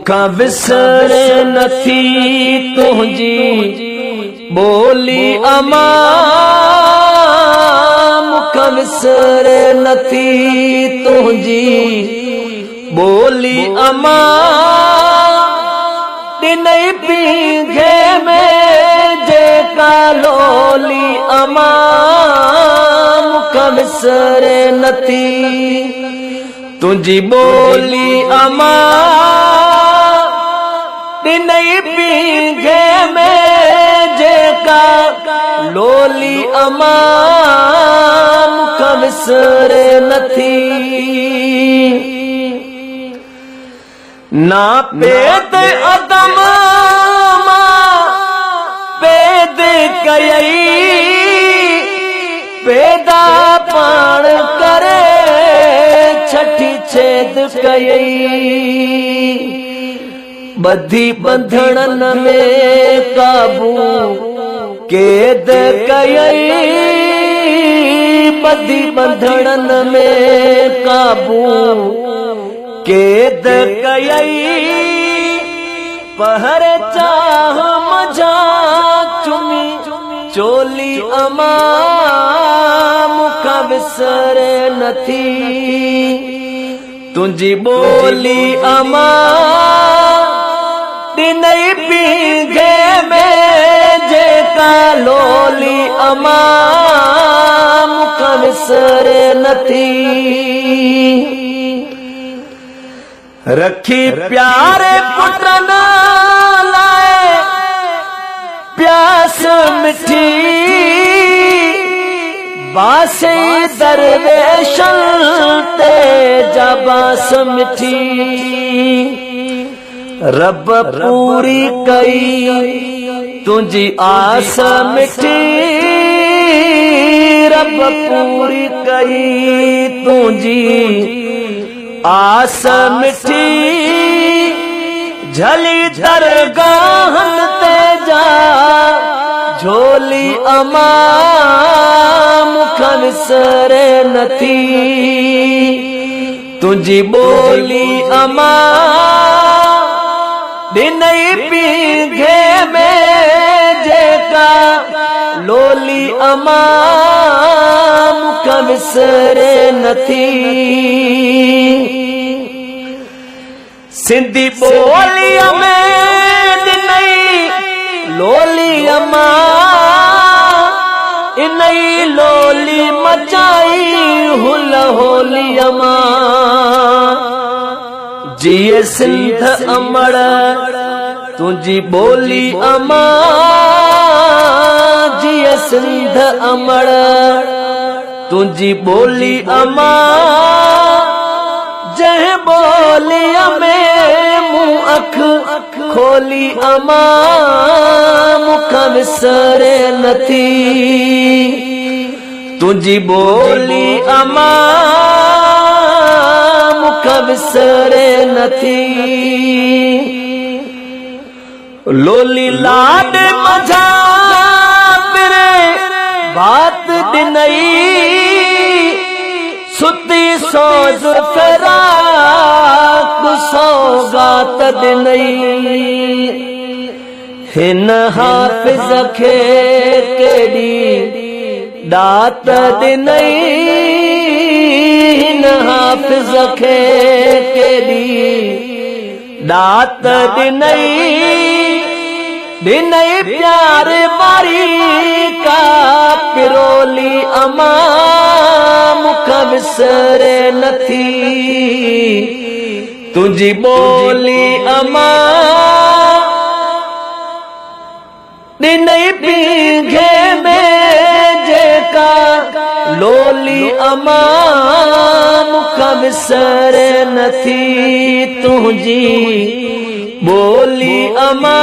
मुखा विसरे नथी तुझी बोली अमा, मुखा विसरे नथी तुझी बोली अमा। दिनई पीघे में जेका लोली अमा, मुखा विसरे नथी तुझी बोली अमा। दिनई पीघे में जेका लोली अमा, मुखा विसरे नथी। ना पेद अदम पेद कयई, पैदा पाण करे छठी छेद कयई। बधी बंधणन में काबू कैद कयई, बधी बंधणन में काबू कैद कयई। पहर चाह मजा चुमी चोली अमा, मुखा विसरे नथी तुझी बोली अमा। दिनई पीघे में जेका लोली अमा, मुखा विसरे नथी। रखी प्यारे पुटन लाए प्यास मिठी, बासे दरवेशन ते जबास मिठी। रब पूरी कई तुझी आस मिठी, रब पूरी कई तुझी आस मिठी। झली दरगाहन ते जा झोली अमा, मुखा विसरे नथी तुझी बोली अमा। दिनई पीघे में जेका लोली अमा, मुखा विसरे नथी। सिंधी बोलिया में दिनई लोली अमा, इनई लोली मचाई हुल होली अमा। जिए सिंध अमड़ तुझी बोली अमा, जिए सिंध अमड़ तुझी बोली अमा। जह बोलिया में मुँह अख खोली अमा, मुखा विसरे नथी तुझी बोली अमा, मुखा विसरे नथी। लोली लाड मझा पिरे बात दिनई, सुती सोज फराक सौगात दिनई। हिन हाफिज खे केड़ी दात दिनई, हिन हाफिज खे केड़ी दात दिनई। दिनई प्यार मारी का पिरोली अमा, मुखा विसरे नथी तुझी बोली अमा। दिनई पीघे में जेका लोली अमा, मुखा विसरे नथी तुझी बोली अमा।